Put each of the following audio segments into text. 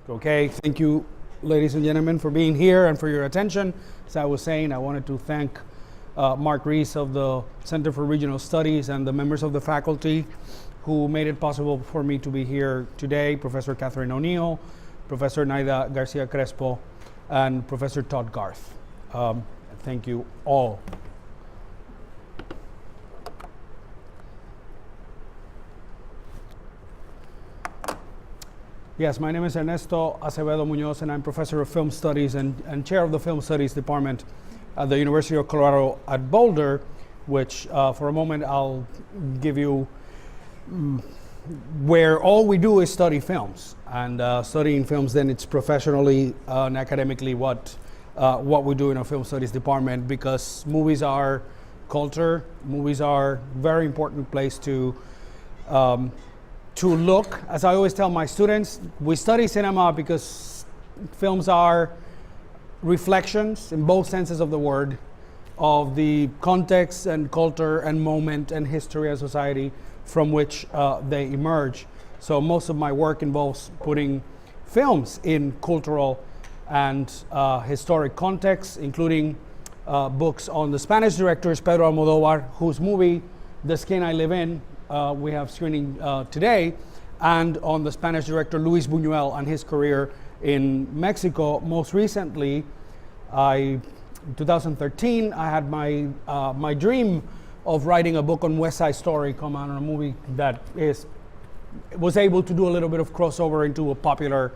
Okay, thank you, ladies and gentlemen, for being here and for your attention. As I was saying, I wanted to thank Mark Rees of the Center for Regional Studies and the members of the faculty who made it possible for me to be here today, Professor Catherine O'Neill, Professor Naida Garcia-Crespo, and Professor Todd Garth. Thank you all. Yes, my name is Ernesto Acevedo-Munoz, and I'm Professor of Film Studies and Chair of the Film Studies Department at the University of Colorado at Boulder, which for a moment I'll give you where all we do is study films. And studying films, then it's professionally and academically what we do in our Film Studies Department, because movies are culture. Movies are a very important place to look. As I always tell my students, we study cinema because films are reflections, in both senses of the word, of the context and culture and moment and history and society from which they emerge. So most of my work involves putting films in cultural and historic contexts, including books on the Spanish directors Pedro Almodóvar, whose movie The Skin I Live In we have screening today, and on the Spanish director Luis Buñuel and his career in Mexico. Most recently, in 2013, I had my dream of writing a book on West Side Story come out on a movie that was able to do a little bit of crossover into a popular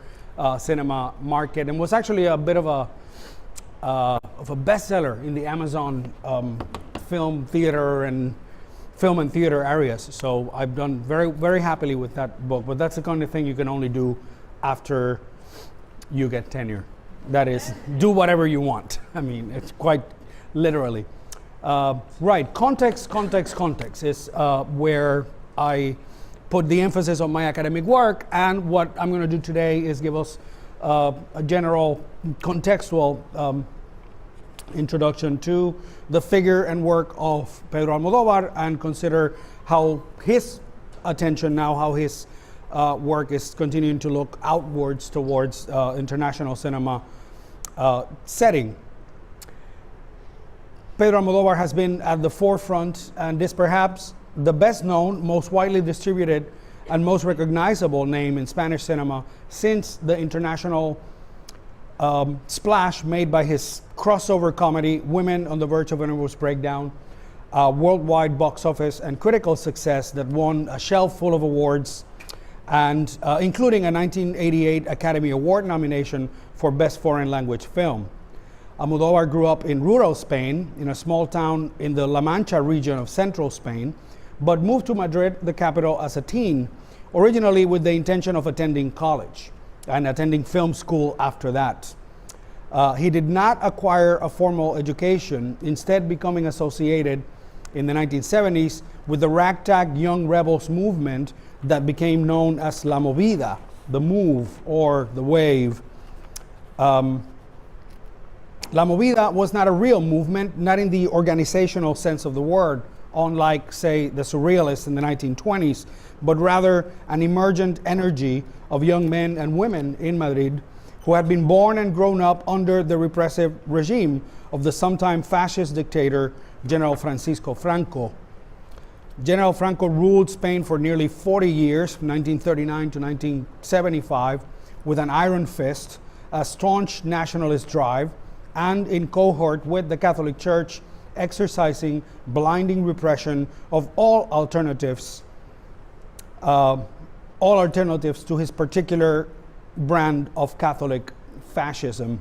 cinema market, and was actually a bit of a bestseller in the Amazon film and theater areas. So I've done very, very happily with that book, but that's the kind of thing you can only do after you get tenure. That is, do whatever you want. I mean, it's quite literally. Right, context is where I put the emphasis on my academic work, and what I'm going to do today is give us a general contextual introduction to the figure and work of Pedro Almodóvar, and consider how his attention now, how his work is continuing to look outwards towards international cinema setting. Pedro Almodóvar has been at the forefront, and is perhaps the best known, most widely distributed, and most recognizable name in Spanish cinema since the international splash made by his crossover comedy Women on the Verge of a Nervous Breakdown, worldwide box office and critical success that won a shelf full of awards, and including a 1988 Academy Award nomination for Best Foreign Language Film. Almodóvar grew up in rural Spain, in a small town in the La Mancha region of central Spain, but moved to Madrid, the capital, as a teen, originally with the intention of attending college and attending film school after that. He did not acquire a formal education, instead becoming associated in the 1970s with the ragtag young rebels movement that became known as La Movida, the move or the wave. La Movida was not a real movement, not in the organizational sense of the word, unlike, say, the Surrealists in the 1920s, but rather an emergent energy of young men and women in Madrid who had been born and grown up under the repressive regime of the sometime fascist dictator, General Francisco Franco. General Franco ruled Spain for nearly 40 years, from 1939 to 1975, with an iron fist, a staunch nationalist drive, and in cohort with the Catholic Church, exercising blinding repression of all alternatives to his particular brand of Catholic fascism.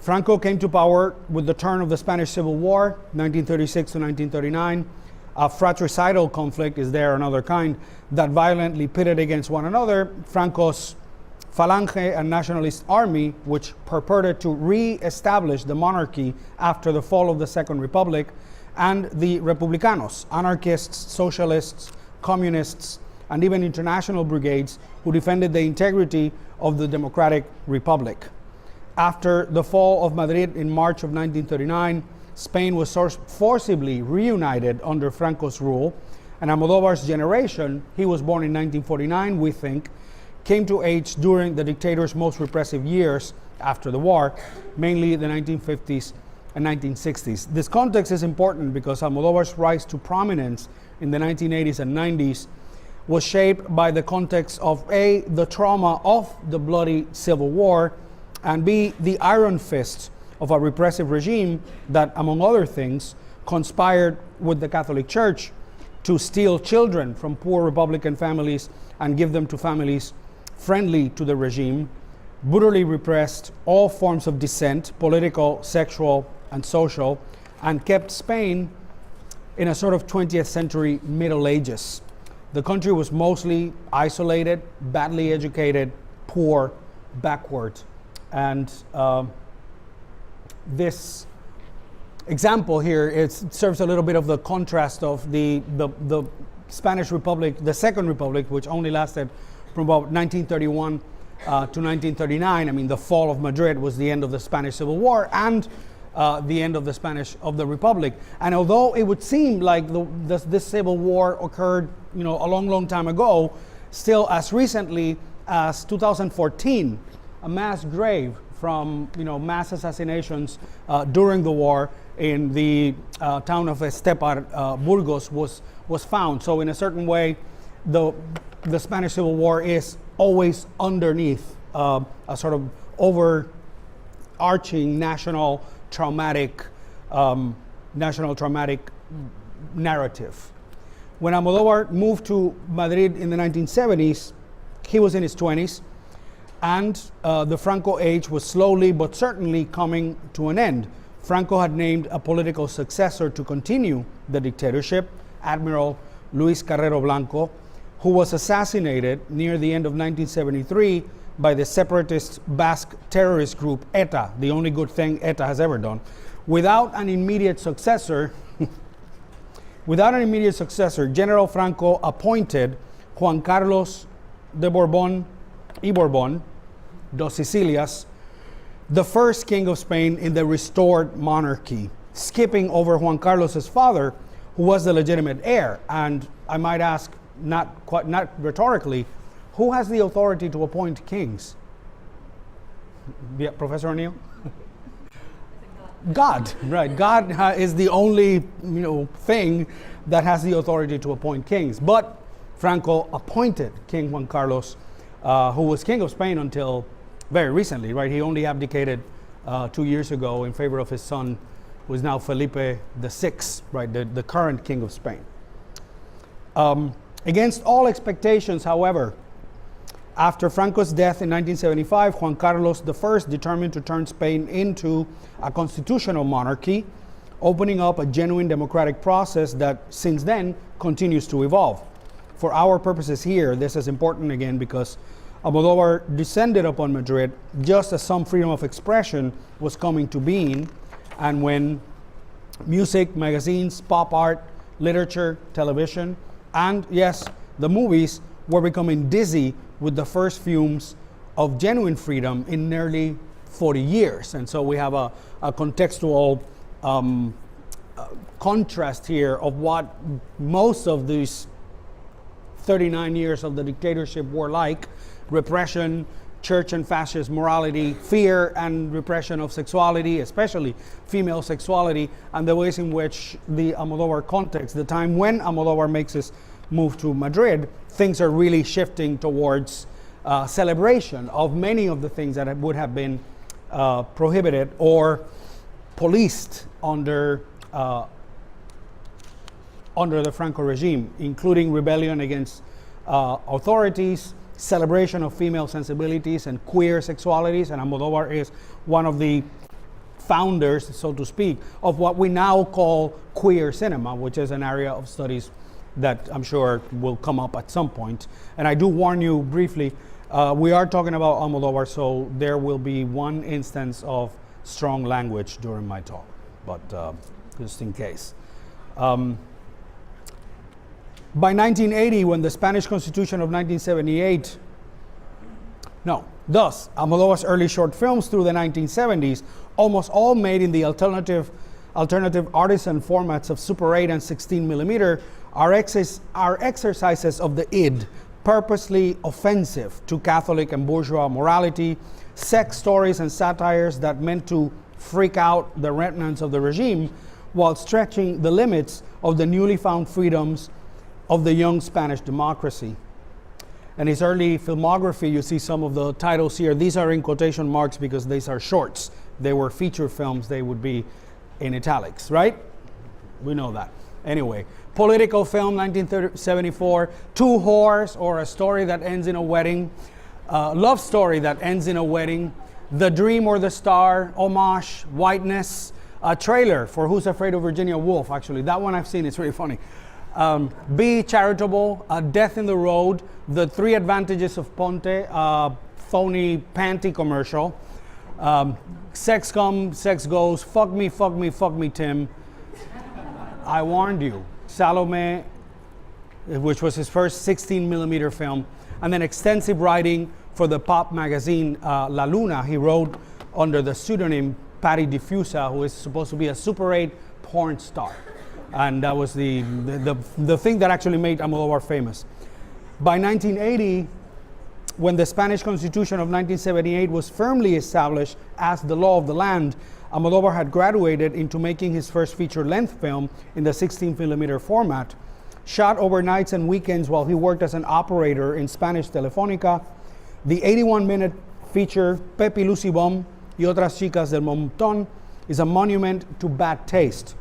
Franco came to power with the turn of the Spanish Civil War, 1936 to 1939. A fratricidal conflict, is there another kind, that violently pitted against one another Franco's Falange and Nationalist Army, which purported to re-establish the monarchy after the fall of the Second Republic, and the Republicanos, anarchists, socialists, communists, and even international brigades who defended the integrity of the Democratic Republic. After the fall of Madrid in March of 1939, Spain was forcibly reunited under Franco's rule, And Almodóvar's generation, he was born in 1949, we think, came to age during the dictator's most repressive years after the war, mainly the 1950s and 1960s. This context is important because Almodóvar's rise to prominence in the 1980s and 90s was shaped by the context of A, the trauma of the bloody Civil War, and B, the iron fist of a repressive regime that, among other things, conspired with the Catholic Church to steal children from poor Republican families and give them to families friendly to the regime, brutally repressed all forms of dissent, political, sexual, and social, and kept Spain in a sort of 20th century Middle Ages. The country was mostly isolated, badly educated, poor, backward. And this example here, it serves a little bit of the contrast of the Spanish Republic, the Second Republic, which only lasted from about 1931 to 1939. I mean, the fall of Madrid was the end of the Spanish Civil War and the end of the Republic. And although it would seem like this Civil War occurred, a long time ago, still as recently as 2014, a mass grave from mass assassinations during the war in the town of Estepar, Burgos, was found. So in a certain way, the Spanish Civil War is always underneath a sort of overarching national traumatic narrative. When Almodóvar moved to Madrid in the 1970s, he was in his 20s, and the Franco age was slowly but certainly coming to an end. Franco had named a political successor to continue the dictatorship, Admiral Luis Carrero Blanco, who was assassinated near the end of 1973 by the separatist Basque terrorist group ETA, the only good thing ETA has ever done. Without an immediate successor, General Franco appointed Juan Carlos de Borbón y Borbón, dos Sicilias, the first king of Spain in the restored monarchy, skipping over Juan Carlos's father, who was the legitimate heir. And I might ask, not rhetorically, who has the authority to appoint kings? Yeah, Professor O'Neill? God, right? God is the only thing that has the authority to appoint kings. But Franco appointed King Juan Carlos, who was king of Spain until very recently, right? He only abdicated 2 years ago in favor of his son, who is now Felipe VI, right? The current king of Spain. Against all expectations, however, after Franco's death in 1975, Juan Carlos I determined to turn Spain into a constitutional monarchy, opening up a genuine democratic process that since then continues to evolve. For our purposes here, this is important again because Almodóvar descended upon Madrid just as some freedom of expression was coming to being, and when music, magazines, pop art, literature, television, and yes, the movies were becoming dizzy with the first fumes of genuine freedom in nearly 40 years. And so we have a contextual contrast here of what most of these 39 years of the dictatorship were like: repression, church and fascist morality, fear and repression of sexuality, especially female sexuality, and the ways in which the Almodóvar context, the time when Almodóvar makes his move to Madrid, things are really shifting towards celebration of many of the things that would have been prohibited or policed under the Franco regime, including rebellion against authorities, celebration of female sensibilities and queer sexualities. And Almodóvar is one of the founders, so to speak, of what we now call queer cinema, which is an area of studies that I'm sure will come up at some point. And I do warn you briefly, we are talking about Almodóvar, so there will be one instance of strong language during my talk, but just in case. By 1980, when the Spanish Constitution of 1978, thus, Almodóvar's early short films through the 1970s, almost all made in the alternative artisan formats of Super 8 and 16 millimeter, are exercises of the id, purposely offensive to Catholic and bourgeois morality, sex stories and satires that meant to freak out the remnants of the regime while stretching the limits of the newly found freedoms of the young Spanish democracy. And his early filmography, you see some of the titles here. These are in quotation marks because these are shorts. They were feature films, they would be in italics, right? We know that. Anyway, political film, 1974, Two Whores, or A Story That Ends in a Wedding, Love Story That Ends in a Wedding, The Dream or the Star, Homage, Whiteness, a trailer for Who's Afraid of Virginia Woolf, actually. That one I've seen, it's really funny. Be Charitable, Death in the Road, The Three Advantages of Ponte, phony panty commercial, Sex Comes, Sex Goes, Fuck Me, Fuck Me, Fuck Me, Tim, I Warned You, Salome, which was his first 16 millimeter film, and then extensive writing for the pop magazine La Luna. He wrote under the pseudonym Patty Diffusa, who is supposed to be a Super 8 porn star. And that was the thing that actually made Almodóvar famous. By 1980, when the Spanish Constitution of 1978 was firmly established as the law of the land, Almodóvar had graduated into making his first feature-length film in the 16 millimeter format, shot over nights and weekends while he worked as an operator in Spanish Telefónica. The 81-minute feature, Pepe Lucy Bom y Otras Chicas del Montón, is a monument to bad taste,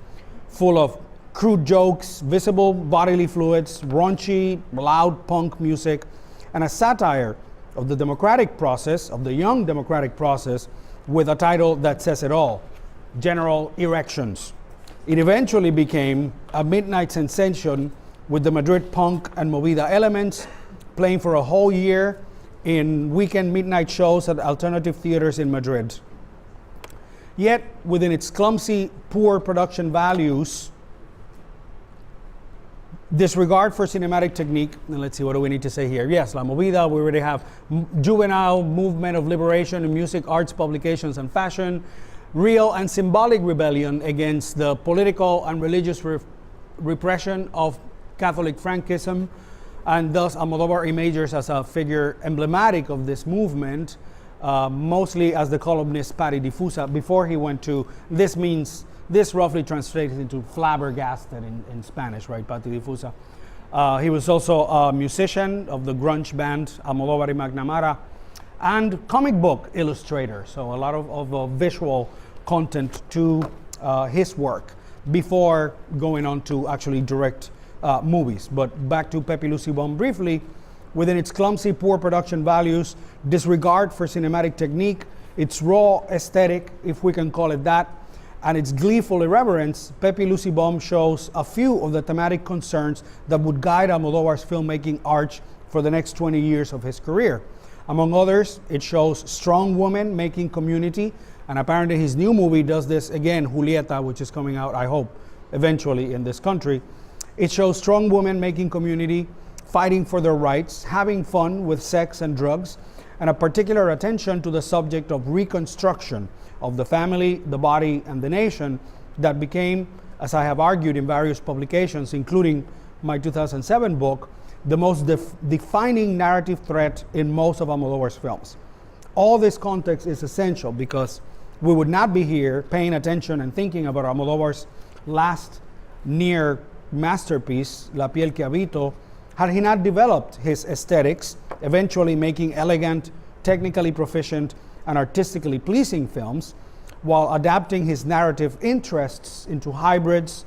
full of crude jokes, visible bodily fluids, raunchy, loud punk music, and a satire of the democratic process, of the young democratic process, with a title that says it all, General Erections. It eventually became a midnight sensation with the Madrid punk and movida elements, playing for a whole year in weekend midnight shows at alternative theaters in Madrid. Yet, within its clumsy, poor production values, disregard for cinematic technique, and let's see, what do we need to say here? Yes, La Movida, we already have juvenile movement of liberation in music, arts, publications, and fashion, real and symbolic rebellion against the political and religious repression of Catholic Frankism, and thus Almodóvar emerges as a figure emblematic of this movement, mostly as the columnist Patty Diffusa, before he went to, this roughly translates into flabbergasted in Spanish, right, Patty Diffusa. He was also a musician of the grunge band Almodóvar y McNamara, and comic book illustrator, so a lot of visual content to his work before going on to actually direct movies. But back to Pepe Lucy Bom briefly, within its clumsy, poor production values, disregard for cinematic technique, its raw aesthetic, if we can call it that, and its gleeful irreverence, Pepe Lucy Bom shows a few of the thematic concerns that would guide Almodóvar's filmmaking arch for the next 20 years of his career. Among others, it shows strong women making community, and apparently his new movie does this again, Julieta, which is coming out, I hope, eventually in this country. It shows strong women making community, fighting for their rights, having fun with sex and drugs, and a particular attention to the subject of reconstruction of the family, the body, and the nation that became, as I have argued in various publications, including my 2007 book, the most defining narrative threat in most of Almodóvar's films. All this context is essential because we would not be here paying attention and thinking about Almodóvar's last near masterpiece, La Piel que Habito, had he not developed his aesthetics, eventually making elegant, technically proficient, and artistically pleasing films, while adapting his narrative interests into hybrids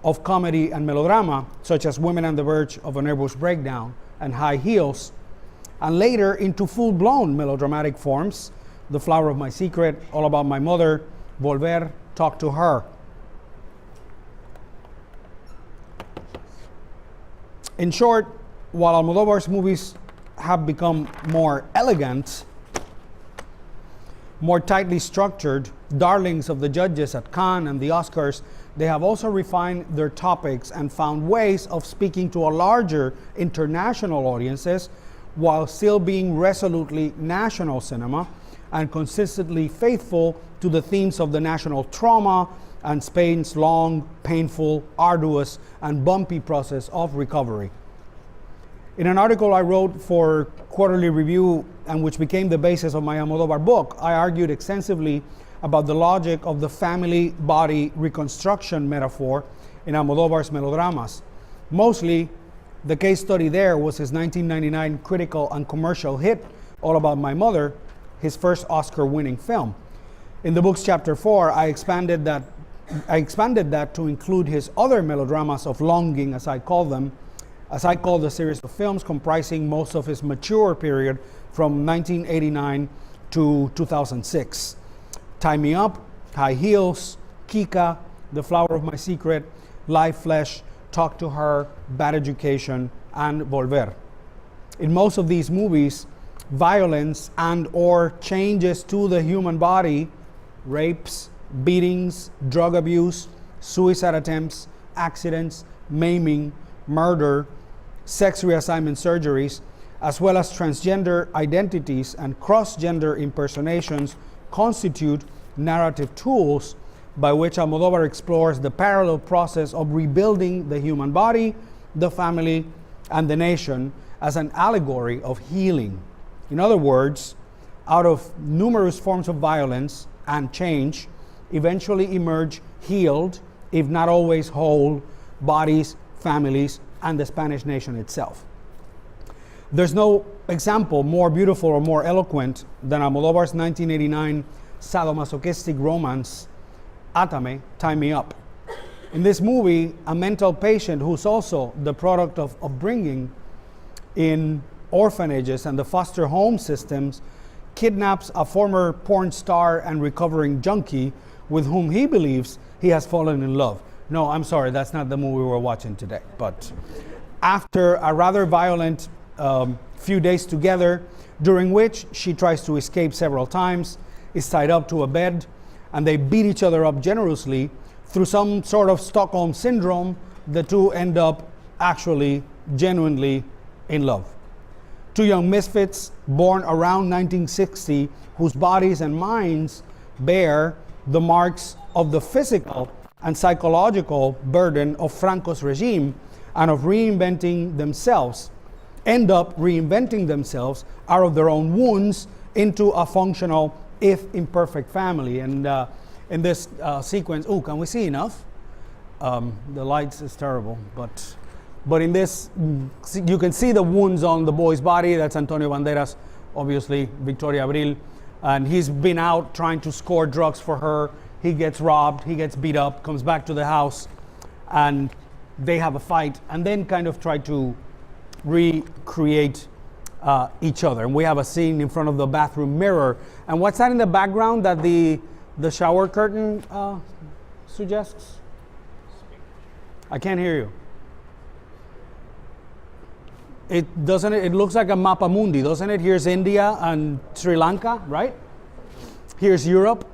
of comedy and melodrama, such as Women on the Verge of a Nervous Breakdown and High Heels, and later into full-blown melodramatic forms, The Flower of My Secret, All About My Mother, Volver, Talk to Her. In short, while Almodóvar's movies have become more elegant, more tightly structured, darlings of the judges at Cannes and the Oscars, they have also refined their topics and found ways of speaking to a larger international audiences while still being resolutely national cinema and consistently faithful to the themes of the national trauma and Spain's long, painful, arduous, and bumpy process of recovery. In an article I wrote for Quarterly Review, and which became the basis of my Almodóvar book, I argued extensively about the logic of the family-body reconstruction metaphor in Almodóvar's melodramas. Mostly, the case study there was his 1999 critical and commercial hit, All About My Mother, his first Oscar-winning film. In the book's chapter 4, I expanded that to include his other melodramas of longing, as I call the series of films comprising most of his mature period from 1989 to 2006. Tie Me Up, High Heels, Kika, The Flower of My Secret, Live Flesh, Talk to Her, Bad Education, and Volver. In most of these movies, violence and or changes to the human body, rapes, beatings, drug abuse, suicide attempts, accidents, maiming, murder, sex reassignment surgeries, as well as transgender identities and cross-gender impersonations constitute narrative tools by which Almodóvar explores the parallel process of rebuilding the human body, the family, and the nation as an allegory of healing. In other words, out of numerous forms of violence and change, eventually emerge healed, if not always whole, bodies, families, and the Spanish nation itself. There's no example more beautiful or more eloquent than Almodóvar's 1989 sadomasochistic romance, Atame, Tie Me Up. In this movie, a mental patient who's also the product of upbringing in orphanages and the foster home systems kidnaps a former porn star and recovering junkie with whom he believes he has fallen in love. No, I'm sorry, that's not the movie we're watching today. But after a rather violent few days together, during which she tries to escape several times, is tied up to a bed, and they beat each other up generously, through some sort of Stockholm syndrome, the two end up actually genuinely in love. Two young misfits born around 1960, whose bodies and minds bear the marks of the physical and psychological burden of Franco's regime and of reinventing themselves, end up reinventing themselves out of their own wounds into a functional, if imperfect, family. And in this sequence, can we see enough? The lights is terrible, but in this, you can see the wounds on the boy's body. That's Antonio Banderas, obviously, Victoria Abril. And he's been out trying to score drugs for her. He gets robbed, he gets beat up, comes back to the house, and they have a fight, and then kind of try to recreate each other. And we have a scene in front of the bathroom mirror. And what's that in the background that the shower curtain suggests? I can't hear you. It doesn't. It looks like a mapa mundi, doesn't it? Here's India and Sri Lanka, right? Here's Europe.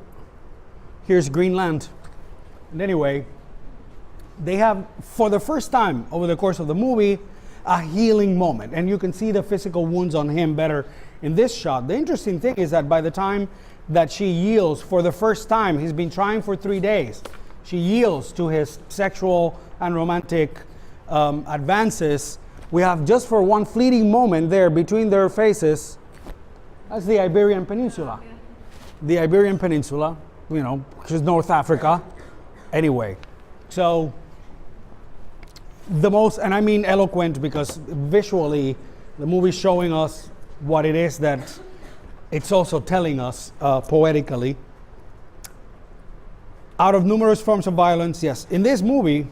Here's Greenland. And anyway, they have, for the first time over the course of the movie, a healing moment. And you can see the physical wounds on him better in this shot. The interesting thing is that by the time that she yields for the first time, he's been trying for 3 days, she yields to his sexual and romantic advances. We have, just for one fleeting moment there between their faces, that's the Iberian Peninsula. The Iberian Peninsula, which is North Africa. Anyway, so the most, and I mean eloquent, because visually the movie's showing us what it is that it's also telling us poetically. Out of numerous forms of violence, yes. In this movie,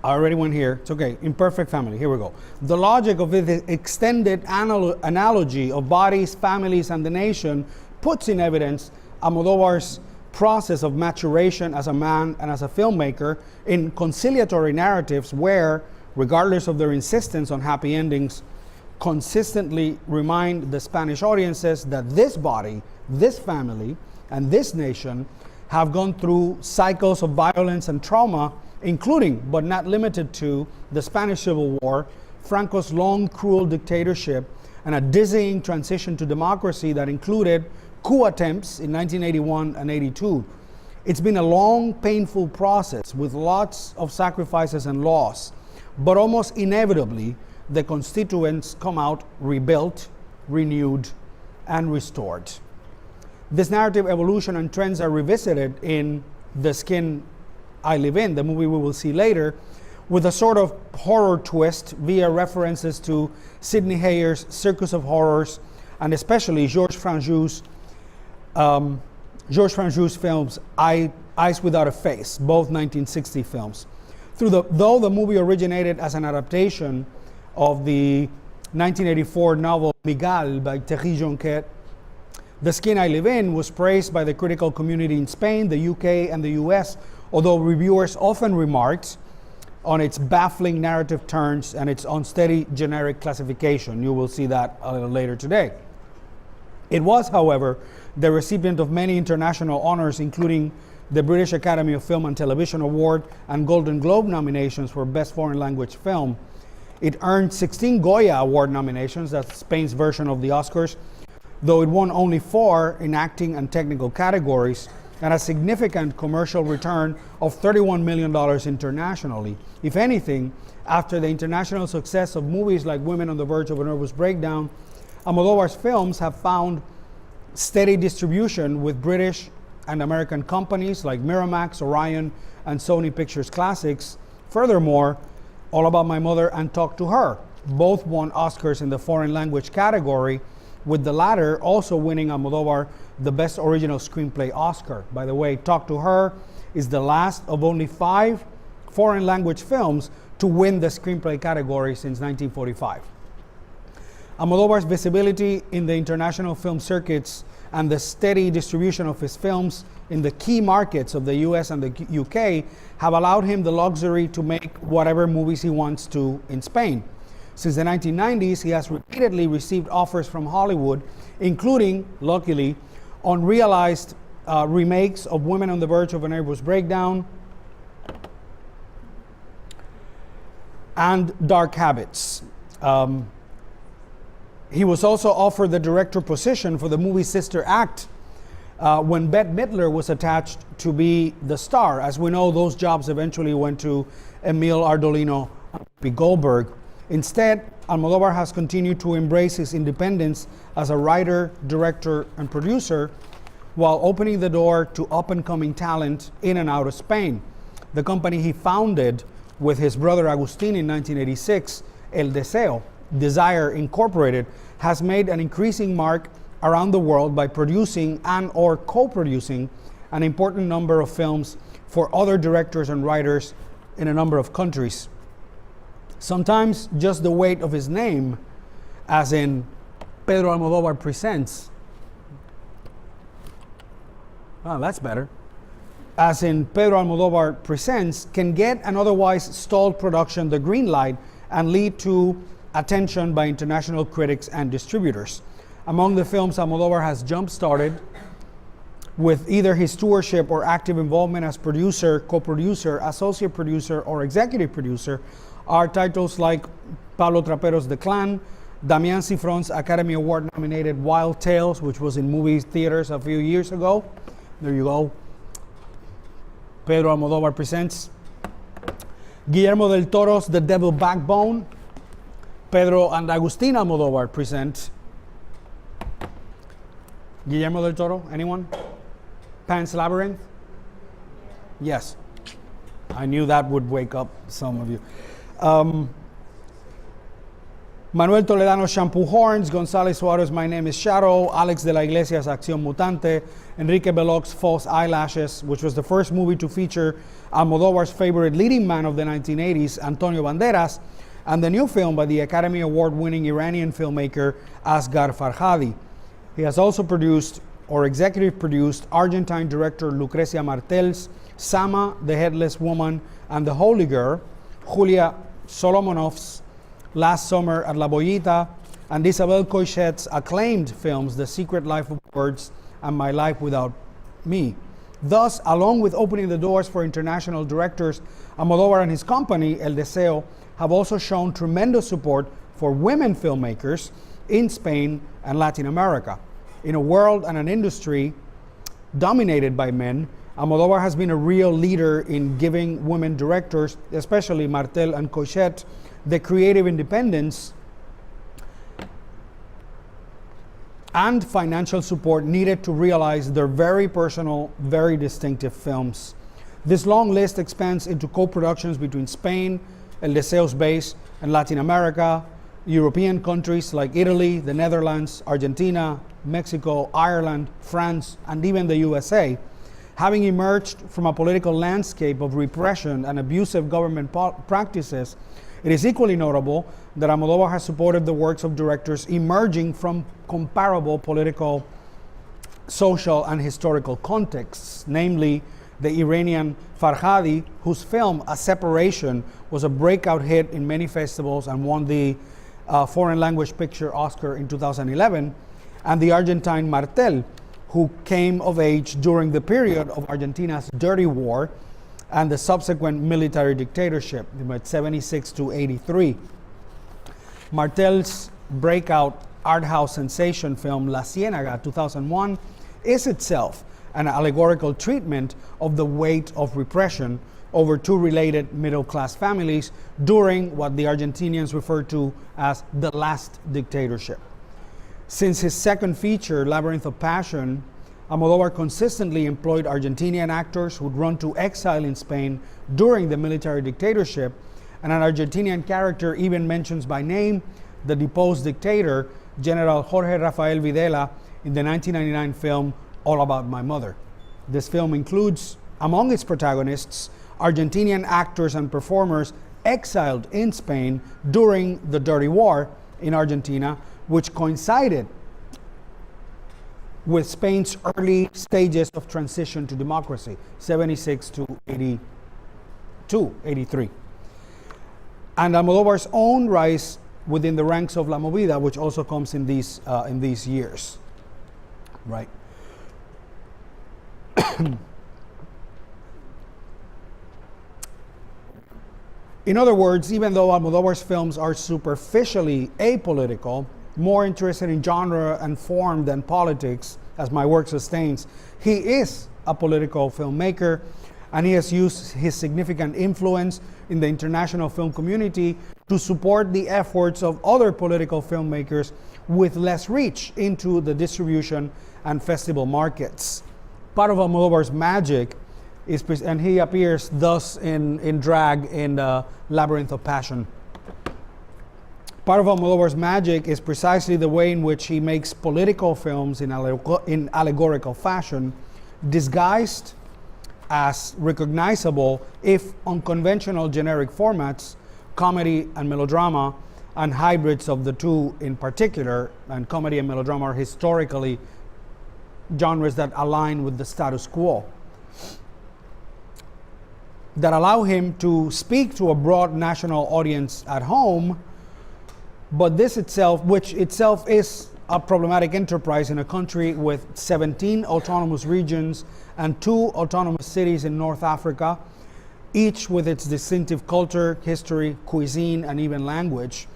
I already went here. It's okay. Imperfect family. Here we go. The logic of the extended analogy of bodies, families, and the nation puts in evidence Almodóvar's process of maturation as a man and as a filmmaker in conciliatory narratives where, regardless of their insistence on happy endings, consistently remind the Spanish audiences that this body, this family, and this nation have gone through cycles of violence and trauma, including, but not limited to, the Spanish Civil War, Franco's long, cruel dictatorship, and a dizzying transition to democracy that included coup attempts in 1981 and 82. It's been a long, painful process with lots of sacrifices and loss, but almost inevitably, the constituents come out rebuilt, renewed, and restored. This narrative evolution and trends are revisited in The Skin I Live In, the movie we will see later, with a sort of horror twist via references to Sidney Hayer's Circus of Horrors, and especially Georges Franju's films Eyes Without a Face, both 1960 films. Though the movie originated as an adaptation of the 1984 novel Miguel by Thierry Jonquet, The Skin I Live In was praised by the critical community in Spain, the UK, and the US, although reviewers often remarked on its baffling narrative turns and its unsteady generic classification. You will see that a little later today. It was, however, the recipient of many international honors, including the British Academy of Film and Television Award and Golden Globe nominations for Best Foreign Language Film. It earned 16 Goya Award nominations, that's Spain's version of the Oscars, though it won only 4 in acting and technical categories, and a significant commercial return of $31 million internationally. If anything, after the international success of movies like Women on the Verge of a Nervous Breakdown, Almodóvar's films have found steady distribution with British and American companies like Miramax, Orion, and Sony Pictures Classics. Furthermore, All About My Mother and Talk to Her both won Oscars in the foreign language category, with the latter also winning Almodóvar the Best Original Screenplay Oscar. By the way, Talk to Her is the last of only 5 foreign language films to win the screenplay category since 1945. Almodóvar's visibility in the international film circuits and the steady distribution of his films in the key markets of the US and the UK have allowed him the luxury to make whatever movies he wants to in Spain. Since the 1990s, he has repeatedly received offers from Hollywood, including, luckily, unrealized remakes of Women on the Verge of a Nervous Breakdown and Dark Habits. He was also offered the director position for the movie Sister Act when Bette Midler was attached to be the star. As we know, those jobs eventually went to Emil Ardolino Goldberg. Instead, Almodóvar has continued to embrace his independence as a writer, director, and producer, while opening the door to up-and-coming talent in and out of Spain. The company he founded with his brother Agustin in 1986, El Deseo, Desire Incorporated, has made an increasing mark around the world by producing and or co-producing an important number of films for other directors and writers in a number of countries. Sometimes just the weight of his name, as in Pedro Almodóvar Presents. Oh, that's better. As in Pedro Almodóvar Presents, can get an otherwise stalled production the green light and lead to attention by international critics and distributors. Among the films Almodóvar has jump-started with either his stewardship or active involvement as producer, co-producer, associate producer, or executive producer are titles like Pablo Trapero's The Clan, Damián Cifrón's Academy Award nominated Wild Tales, which was in movie theaters a few years ago. There you go. Pedro Almodóvar Presents. Guillermo del Toro's The Devil Backbone. Pedro and Agustin Almodóvar present. Guillermo del Toro, anyone? Pan's Labyrinth? Yes. I knew that would wake up some of you. Manuel Toledano's Shampoo Horns, González Suárez, My Name is Shadow, Alex de la Iglesia's Acción Mutante, Enrique Beloc's False Eyelashes, which was the first movie to feature Almodóvar's favorite leading man of the 1980s, Antonio Banderas, and the new film by the Academy Award-winning Iranian filmmaker Asghar Farhadi. He has also produced or executive produced Argentine director Lucrecia Martel's Sama, the Headless Woman, and The Holy Girl, Julia Solomonov's Last Summer at La Bollita, and Isabel Coixet's acclaimed films The Secret Life of Birds and My Life Without Me. Thus, along with opening the doors for international directors, Almodóvar and his company, El Deseo, have also shown tremendous support for women filmmakers in Spain and Latin America. In a world and an industry dominated by men, Almodóvar has been a real leader in giving women directors, especially Martel and Coixet, the creative independence and financial support needed to realize their very personal, very distinctive films. This long list expands into co-productions between Spain, El Deseo's base, and Latin America, European countries like Italy, the Netherlands, Argentina, Mexico, Ireland, France, and even the USA. Having emerged from a political landscape of repression and abusive government practices, it is equally notable that Almodóvar has supported the works of directors emerging from comparable political, social, and historical contexts, namely the Iranian Farhadi, whose film A Separation was a breakout hit in many festivals and won the Foreign Language Picture Oscar in 2011, and the Argentine Martel, who came of age during the period of Argentina's dirty war and the subsequent military dictatorship, from 76 to 83. Martel's breakout art house sensation film La Ciénaga 2001 is itself an allegorical treatment of the weight of repression over two related middle-class families during what the Argentinians refer to as the last dictatorship. Since his second feature, Labyrinth of Passion, Almodóvar consistently employed Argentinian actors who'd run to exile in Spain during the military dictatorship, and an Argentinian character even mentions by name the deposed dictator, General Jorge Rafael Videla, in the 1999 film All About My Mother. This film includes, among its protagonists, Argentinian actors and performers exiled in Spain during the dirty war in Argentina, which coincided with Spain's early stages of transition to democracy, 76 to 82, 83. And Almodóvar's own rise within the ranks of La Movida, which also comes in these years, right? In other words, even though Almodóvar's films are superficially apolitical, more interested in genre and form than politics, as my work sustains, he is a political filmmaker, and he has used his significant influence in the international film community to support the efforts of other political filmmakers with less reach into the distribution and festival markets. Part of Almodóvar's magic is, and he appears thus in drag in Labyrinth of Passion. Part of Almodóvar's magic is precisely the way in which he makes political films in allegorical fashion, disguised as recognizable, if unconventional, generic formats, comedy and melodrama, and hybrids of the two in particular. And comedy and melodrama are historically genres that align with the status quo, that allow him to speak to a broad national audience at home, but this itself, which itself is a problematic enterprise in a country with 17 autonomous regions and 2 autonomous cities in North Africa, each with its distinctive culture, history, cuisine, and even language.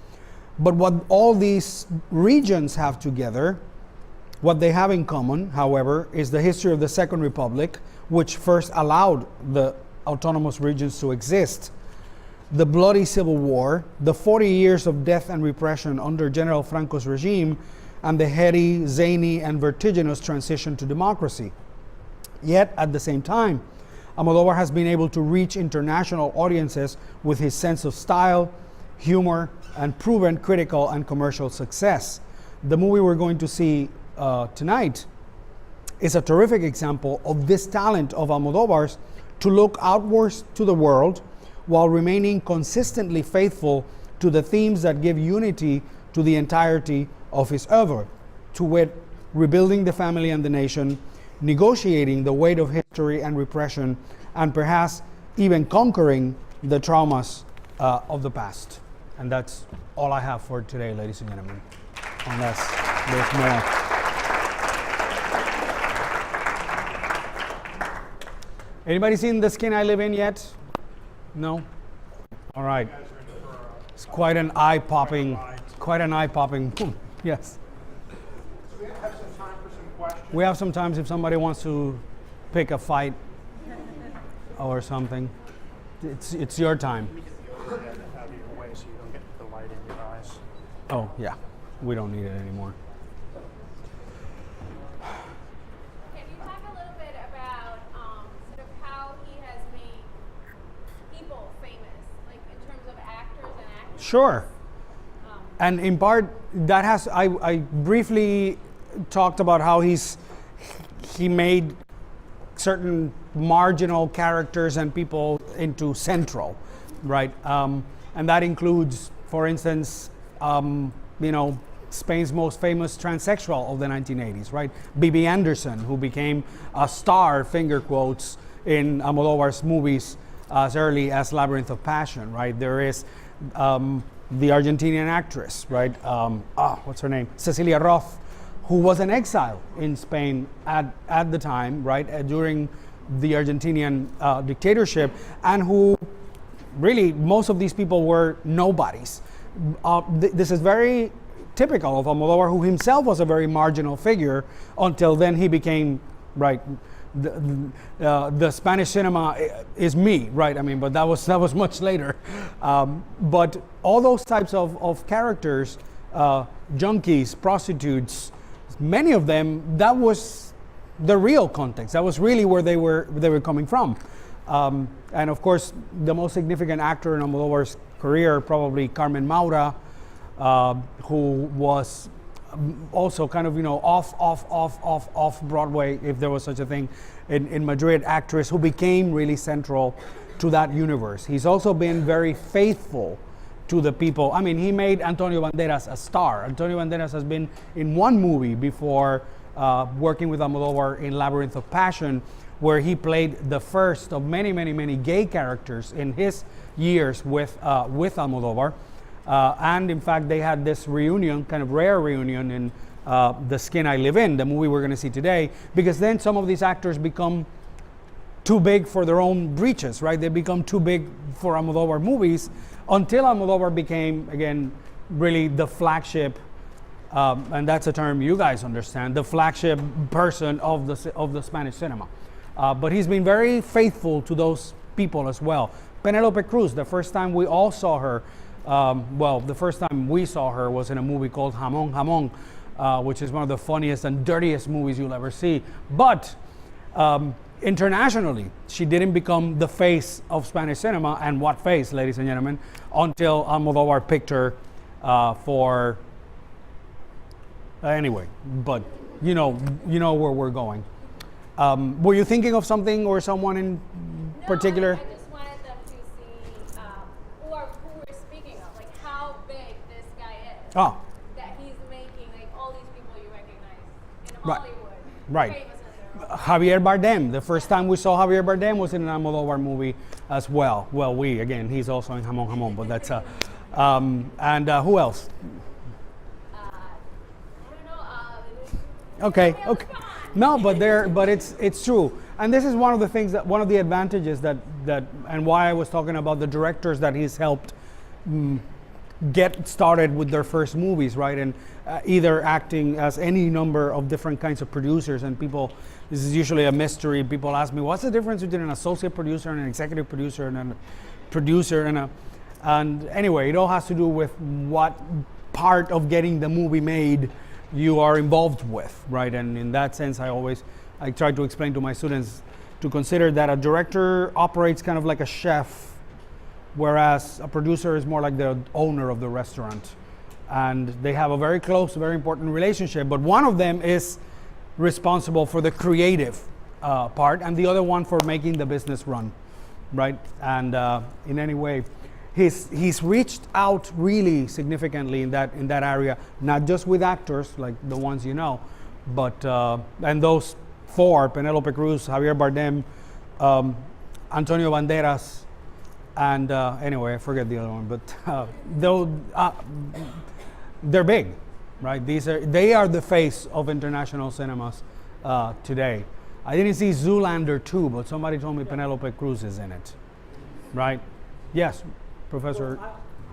But what all these regions have together, what they have in common, however, is the history of the Second Republic, which first allowed the autonomous regions to exist, the bloody civil war, the 40 years of death and repression under General Franco's regime, and the heady, zany, and vertiginous transition to democracy. Yet, at the same time, Almodóvar has been able to reach international audiences with his sense of style, humor, and proven critical and commercial success. The movie we're going to see tonight is a terrific example of this talent of Almodóvar's to look outwards to the world while remaining consistently faithful to the themes that give unity to the entirety of his oeuvre, to wit, rebuilding the family and the nation, negotiating the weight of history and repression, and perhaps even conquering the traumas of the past. And that's all I have for today, ladies and gentlemen, unless there's more. Anybody seen The Skin I Live In yet? No? All right. It's quite an eye-popping, yes. So we have some time for some questions. We have some time if somebody wants to pick a fight. or something. It's your time. Let me get the overhead out of your way so you don't get the light in your eyes. Oh yeah, we don't need it anymore. Can you talk a little bit about sort of how he has made people famous, like in terms of actors and actresses? Sure. And in part, that has I briefly talked about how he made certain marginal characters and people into central, right? And that includes, for instance, Spain's most famous transsexual of the 1980s, right? Bibi Anderson, who became a star, finger quotes, in Almodóvar's movies as early as Labyrinth of Passion, right? There is the Argentinian actress, right? What's her name? Cecilia Roth, who was an exile in Spain at the time, right, during the Argentinian dictatorship, and who really, most of these people were nobodies. This is very typical of Almodóvar, who himself was a very marginal figure until then he became, right, the Spanish cinema is me, right? I mean, but that was much later. But all those types of characters, junkies, prostitutes, many of them, that was the real context. That was really where they were coming from. And of course, the most significant actor in Almodóvar's career, probably Carmen Maura, who was also kind of, off Broadway, if there was such a thing, in Madrid, actress who became really central to that universe. He's also been very faithful to the people. I mean, he made Antonio Banderas a star. Antonio Banderas has been in one movie before working with Almodóvar in Labyrinth of Passion, where he played the first of many, many, many gay characters in his years with Almodóvar. And in fact, they had this reunion, kind of rare reunion in The Skin I Live In, the movie we're going to see today, because then some of these actors become too big for their own breeches, right? They become too big for Almodóvar movies, until Almodóvar became, again, really the flagship, and that's a term you guys understand, the flagship person of the Spanish cinema. But he's been very faithful to those people as well. Penelope Cruz, the first time we all saw her, the first time we saw her was in a movie called Jamón Jamón, which is one of the funniest and dirtiest movies you'll ever see. But internationally, she didn't become the face of Spanish cinema, and what face, ladies and gentlemen, until Almodóvar picked her for... anyway, but you know where we're going. Were you thinking of something or someone in particular? I just wanted them to see who we're speaking of, like how big this guy is. Oh. That he's making, like all these people you recognize in Hollywood. Right. Famous in their own. Javier Bardem. The first time we saw Javier Bardem was in an Almodóvar movie as well. Well, he's also in Jamón Jamón, but that's and who else? I don't know. Okay. No, but it's true, and this is one of the things one of the advantages that and why I was talking about the directors that he's helped get started with their first movies, right? And either acting as any number of different kinds of producers, and people, this is usually a mystery. People ask me, what's the difference between an associate producer and an executive producer and a producer and anyway, it all has to do with what part of getting the movie made you are involved with, right? And in that sense, I try to explain to my students to consider that a director operates kind of like a chef, whereas a producer is more like the owner of the restaurant. And they have a very close, very important relationship, but one of them is responsible for the creative part, and the other one for making the business run, right? And in any way, he's reached out really significantly in that area, not just with actors like the ones you know, but and those four: Penelope Cruz, Javier Bardem, Antonio Banderas, and anyway, I forget the other one, but they're big, right? They are the face of international cinemas today. I didn't see Zoolander 2, but somebody told me Penelope Cruz is in it, right? Yes. Professor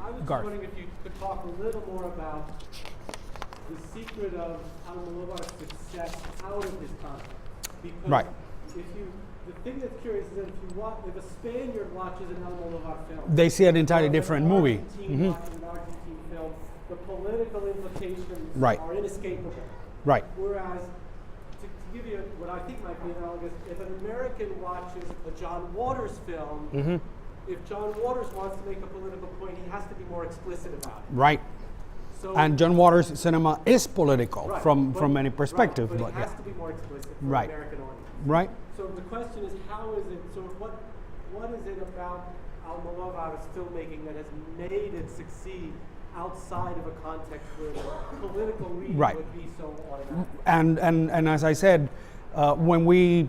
I was Garth. wondering if you could talk a little more about the secret of Almodóvar's success out of his content. Because Right. the thing that's curious is that if a Spaniard watches an Almodovar film, They see an entirely or different an movie. Argentine watching an Argentine film, the political implications Right. are inescapable. Right. Whereas, to give you what I think might be analogous, if an American watches a John Waters film, Mm-hmm. if John Waters wants to make a political point, he has to be more explicit about it. Right. So, And John Waters' cinema is political right, from but- any perspective. right, but but it has yeah. to be more explicit for Right. the American audience. Right. So the question is, how is it? So what is it about Almodovar's filmmaking that has made it succeed outside of a context where the political reading Right. would be so automatic? And as I said, when we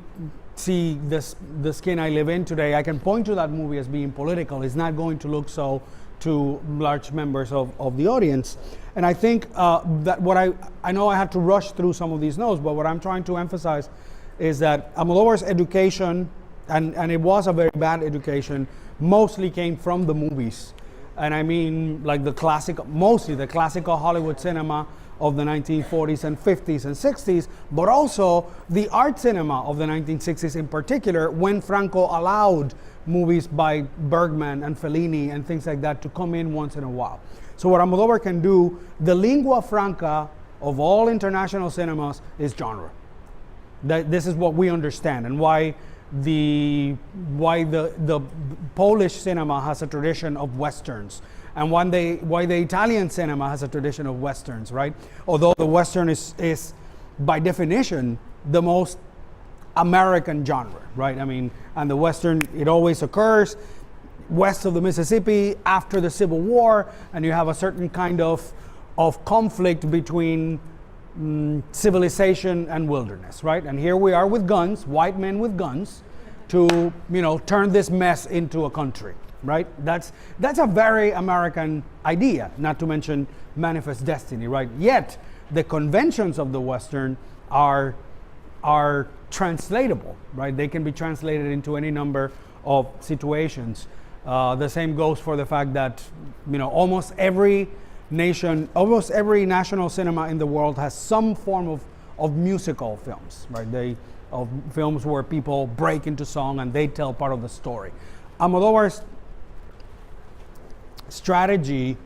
see the skin I live in today, I can point to that movie as being political. It's not going to look so to large members of the audience. And I think that what I know I had to rush through some of these notes, but what I'm trying to emphasize is that Almodóvar's education, and it was a very bad education, mostly came from the movies. And I mean like mostly the classical Hollywood cinema of the 1940s and 50s and 60s, but also the art cinema of the 1960s in particular, when Franco allowed movies by Bergman and Fellini and things like that to come in once in a while. So what Almodóvar can do, the lingua franca of all international cinemas is genre. This is what we understand, and why the Polish cinema has a tradition of westerns, and why the Italian cinema has a tradition of westerns, right? Although the western is by definition the most American genre, right? I mean, and the western, it always occurs west of the Mississippi after the Civil War, and you have a certain kind of conflict between civilization and wilderness, right? And here we are with guns, white men with guns, to turn this mess into a country, right? That's a very American idea, not to mention Manifest Destiny, right? Yet the conventions of the Western are translatable, right? They can be translated into any number of situations. The same goes for the fact that almost every national cinema in the world has some form of musical films, right? Of films where people break into song and they tell part of the story. Almodóvar's strategy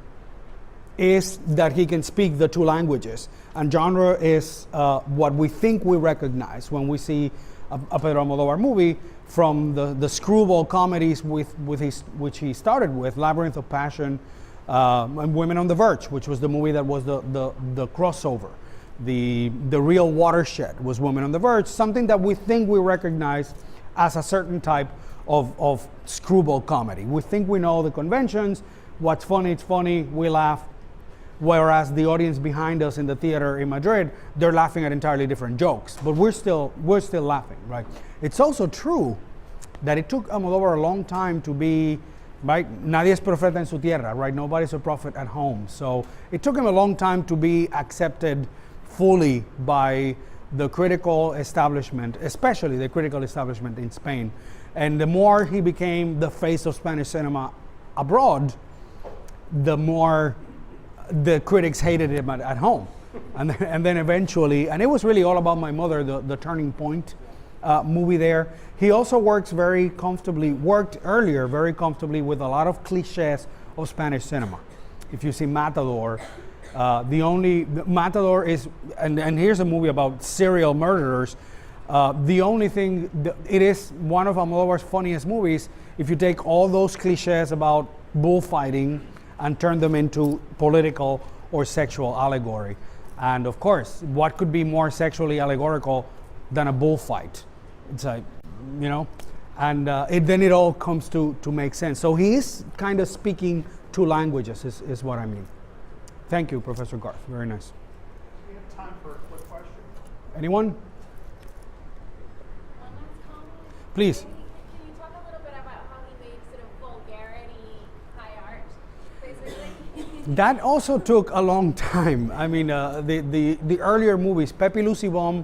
is that he can speak the two languages, and genre is what we think we recognize when we see a Pedro Almodóvar movie, from the screwball comedies which he started with, Labyrinth of Passion, and Women on the Verge, which was the movie that was the crossover. The real watershed was Women on the Verge, something that we think we recognize as a certain type of screwball comedy. We think we know the conventions. What's funny, it's funny, we laugh. Whereas the audience behind us in the theater in Madrid, they're laughing at entirely different jokes, but we're still laughing, right? It's also true that it took Almodóvar a long time to be, right? Nadie es profeta en su tierra, right? Nobody's a prophet at home. So it took him a long time to be accepted fully by the critical establishment, especially the critical establishment in Spain. And the more he became the face of Spanish cinema abroad, the more the critics hated him at home. And then eventually, and it was really all about My Mother, the Turning Point movie there. He also worked earlier very comfortably with a lot of cliches of Spanish cinema. If you see Matador, Matador is, and here's a movie about serial murderers. The only thing, it is one of Almodóvar's funniest movies if you take all those cliches about bullfighting and turn them into political or sexual allegory. And of course, what could be more sexually allegorical than a bullfight? It's like, and then it all comes to make sense. So he is kind of speaking two languages, is what I mean. Thank you, Professor Garth. Very nice. We have time for a quick question. Anyone? One last comment. Please. Can you talk a little bit about how he made sort of vulgarity high art, basically? That also took a long time. I mean, the earlier movies, Pepe Lucy Bomb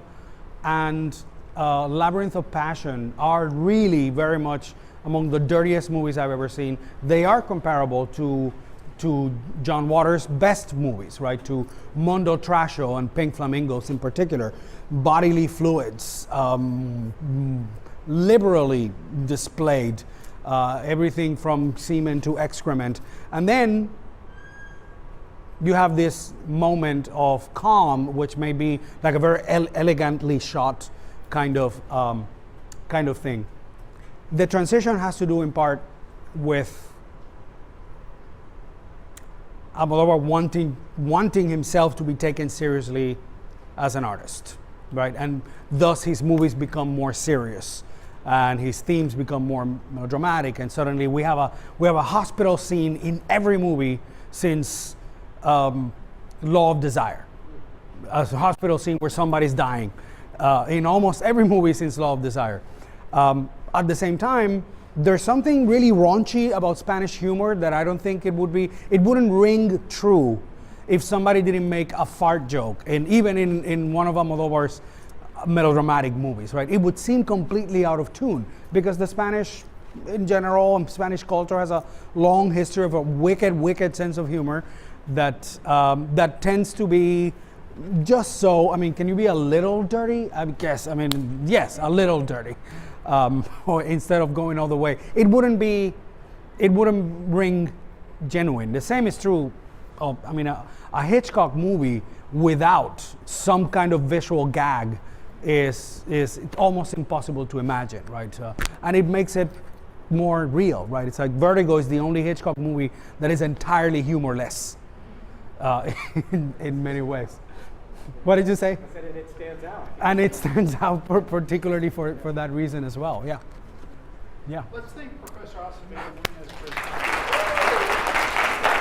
and Labyrinth of Passion, are really very much among the dirtiest movies I've ever seen. They are comparable to John Waters' best movies, right? To Mondo Trasho and Pink Flamingos in particular. Bodily fluids, liberally displayed, everything from semen to excrement. And then you have this moment of calm, which may be like a very elegantly shot kind of thing. The transition has to do in part with Almodóvar wanting himself to be taken seriously as an artist, right? And thus his movies become more serious, and his themes become more melodramatic. And suddenly we have a hospital scene in every movie since Law of Desire, a hospital scene where somebody's dying, in almost every movie since Law of Desire. At the same time, there's something really raunchy about Spanish humor that I don't think it wouldn't ring true if somebody didn't make a fart joke, and even in one of Almodóvar's melodramatic movies, right? It would seem completely out of tune, because the Spanish, in general, and Spanish culture has a long history of a wicked sense of humor that tends to be just so. I mean, can you be a little dirty? I guess. I mean, yes, a little dirty. Or instead of going all the way, it wouldn't ring genuine. The same is true of, I mean, a Hitchcock movie without some kind of visual gag is almost impossible to imagine, right? And it makes it more real, right? It's like Vertigo is the only Hitchcock movie that is entirely humorless in many ways. What did you say? I said, and it stands out. And it stands out particularly for that reason as well. Yeah. Yeah. Let's thank Professor Acevedo-Munoz for his time.